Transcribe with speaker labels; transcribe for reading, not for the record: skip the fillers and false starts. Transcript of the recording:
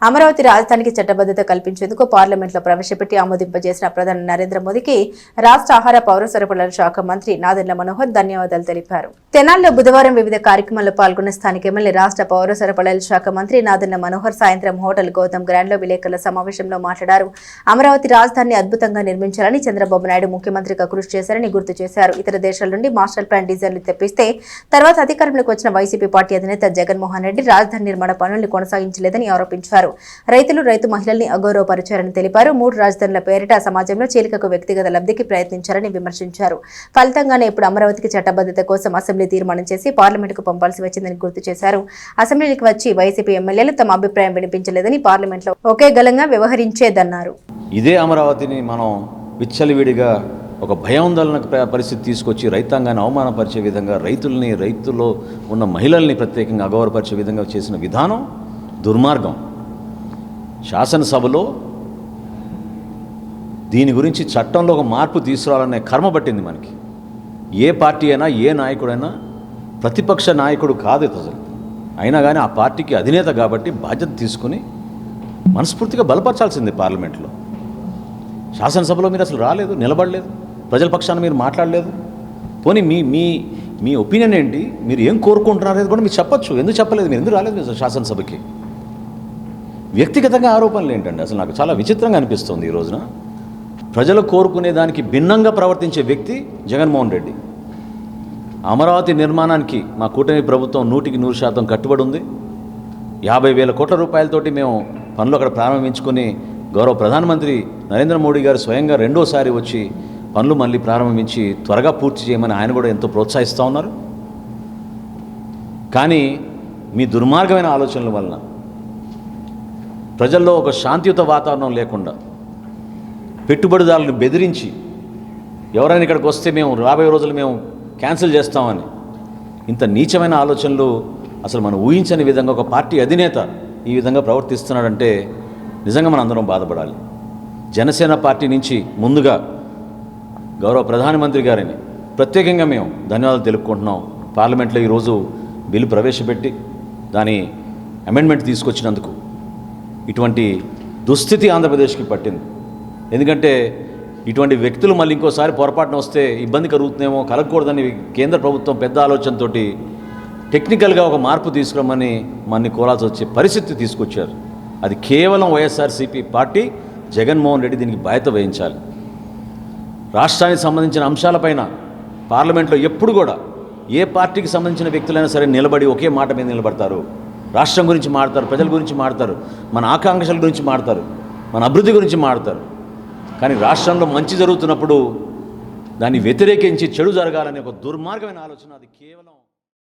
Speaker 1: అమరావతి రాజధానికి చట్టబద్ధత కల్పించేందుకు పార్లమెంట్లో ప్రవేశపెట్టి ఆమోదింపజేసిన ప్రధాని నరేంద్ర మోదీకి రాష్ట్ర ఆహార పౌర సరఫరాల శాఖ మంత్రి నాదెండ్ల మనోహర్ ధన్యవాదాలు తెలిపారు. తెనాలిలో బుధవారం వివిధ కార్యక్రమాల్లో పాల్గొన్న స్థానిక ఎమ్మెల్యే రాష్ట్ర పౌర సరఫరాల శాఖ మంత్రి నాదెండ్ల మనోహర్ సాయంత్రం హోటల్ గౌతమ్ గ్రాండ్ లో విలేకరుల సమావేశంలో మాట్లాడారు. అమరావతి రాజధానిని అద్భుతంగా నిర్మించాలని చంద్రబాబు నాయుడు ముఖ్యమంత్రిగా కృషి చేశారని గుర్తు చేశారు. ఇతర దేశాల నుండి మాస్టర్ ప్లాన్ డిజైన్లు తెప్పిస్తే తర్వాత అధికారంలోకి వచ్చిన వైసీపీ పార్టీ అధినేత జగన్మోహన్ రెడ్డి రాజధాని నిర్మాణ పనులను కొనసాగించలేదని ఆరోపించారు. రైతులు రైతు మహిళల్ని అగౌరవపరిచారని తెలిపారు. 3 రాజధానుల పేరిట సమాజంలో చీలికకు వ్యక్తిగత లబ్ధికి ప్రయత్నించారని విమర్శించారు. ఫలితంగానే ఇప్పుడు అమరావతికి చట్టబద్ధత కోసం అసెంబ్లీ తీర్మానం చేసి పార్లమెంటుకు పంపాల్సి వచ్చిందని గుర్తు చేశారు. అసెంబ్లీకి వచ్చి వైసీపీ ఎమ్మెల్యేలు తమ అభిప్రాయం వినిపించలేదని పార్లమెంట్లో ఒకే గలంగా వ్యవహరించేదన్నారు.
Speaker 2: ఇదే అమరావతిని మనం విచ్చలవిడిగా ఒక భయాందోళన పరిస్థితి తీసుకొచ్చి రైతాంగాన్ని అవమానపరిచే విధంగా రైతుల్లో ఉన్న మహిళల్ని ప్రత్యేకంగా అగౌరవపరిచే విధంగా చేసిన విధానం దుర్మార్గం. శాసనసభలో దీని గురించి చట్టంలో ఒక మార్పు తీసుకురావాలనే కర్మ పట్టింది మనకి. ఏ పార్టీ అయినా ఏ నాయకుడైనా ప్రతిపక్ష నాయకుడు కాదు అసలు, అయినా కానీ ఆ పార్టీకి అధినేత కాబట్టి బాధ్యత తీసుకుని మనస్ఫూర్తిగా బలపరచాల్సింది. పార్లమెంట్లో శాసనసభలో మీరు అసలు రాలేదు, నిలబడలేదు, ప్రజల పక్షాన మీరు మాట్లాడలేదు. పోనీ మీ ఒపీనియన్ ఏంటి, మీరు ఏం కోరుకుంటున్నారనేది కూడా మీరు చెప్పచ్చు. ఎందుకు చెప్పలేదు, మీరు ఎందుకు రాలేదు శాసనసభకి? వ్యక్తిగతంగా ఆరోపణలు ఏంటండి? అసలు నాకు చాలా విచిత్రంగా అనిపిస్తుంది. ఈ రోజున ప్రజలు కోరుకునే దానికి భిన్నంగా ప్రవర్తించే వ్యక్తి జగన్మోహన్ రెడ్డి. అమరావతి నిర్మాణానికి మా కూటమి ప్రభుత్వం 100% కట్టుబడి ఉంది. 50,000 కోట్ల రూపాయలతోటి మేము పనులు అక్కడ ప్రారంభించుకొని గౌరవ ప్రధానమంత్రి నరేంద్ర మోడీ గారు స్వయంగా రెండోసారి వచ్చి పనులు మళ్ళీ ప్రారంభించి త్వరగా పూర్తి చేయమని ఆయన కూడా ఎంతో ప్రోత్సహిస్తూ ఉన్నారు. కానీ మీ దుర్మార్గమైన ఆలోచనల వలన ప్రజల్లో ఒక శాంతియుత వాతావరణం లేకుండా పెట్టుబడిదారులను బెదిరించి ఎవరైనా ఇక్కడికి వస్తే మేము రాబోయే రోజులు మేము క్యాన్సిల్ చేస్తామని ఇంత నీచమైన ఆలోచనలు అసలు మనం ఊహించని విధంగా ఒక పార్టీ అధినేత ఈ విధంగా ప్రవర్తిస్తున్నాడంటే నిజంగా మనం అందరం బాధపడాలి. జనసేన పార్టీ నుంచి ముందుగా గౌరవ ప్రధానమంత్రి గారిని ప్రత్యేకంగా మేము ధన్యవాదాలు తెలుపుకుంటున్నాం. పార్లమెంట్లో ఈరోజు బిల్లు ప్రవేశపెట్టి దాని అమెండ్మెంట్ తీసుకొచ్చినందుకు. ఇటువంటి దుస్థితి ఆంధ్రప్రదేశ్కి పట్టింది. ఎందుకంటే ఇటువంటి వ్యక్తులు మళ్ళీ ఇంకోసారి పొరపాటున వస్తే ఇబ్బంది కలుగుతుందేమో, కలగకూడదని కేంద్ర ప్రభుత్వం పెద్ద ఆలోచనతోటి టెక్నికల్గా ఒక మార్పు తీసుకురమ్మని మన్ని కోరాల్సి వచ్చే పరిస్థితి తీసుకొచ్చారు. అది కేవలం వైఎస్ఆర్సీపీ పార్టీ, జగన్మోహన్ రెడ్డి దీనికి బాధ్యత వహించాలి. రాష్ట్రానికి సంబంధించిన అంశాలపైన పార్లమెంట్లో ఎప్పుడు కూడా ఏ పార్టీకి సంబంధించిన వ్యక్తులైనా సరే నిలబడి ఒకే మాట మీద నిలబడతారు. రాష్ట్రం గురించి మాడతారు, ప్రజల గురించి మాడతారు, మన ఆకాంక్షల గురించి మాడతారు, మన అభివృద్ధి గురించి మాడతారు. కానీ రాష్ట్రంలో మంచి జరుగుతున్నప్పుడు దాన్ని వ్యతిరేకించి చెడు జరగాలనే ఒక దుర్మార్గమైన ఆలోచన అది కేవలం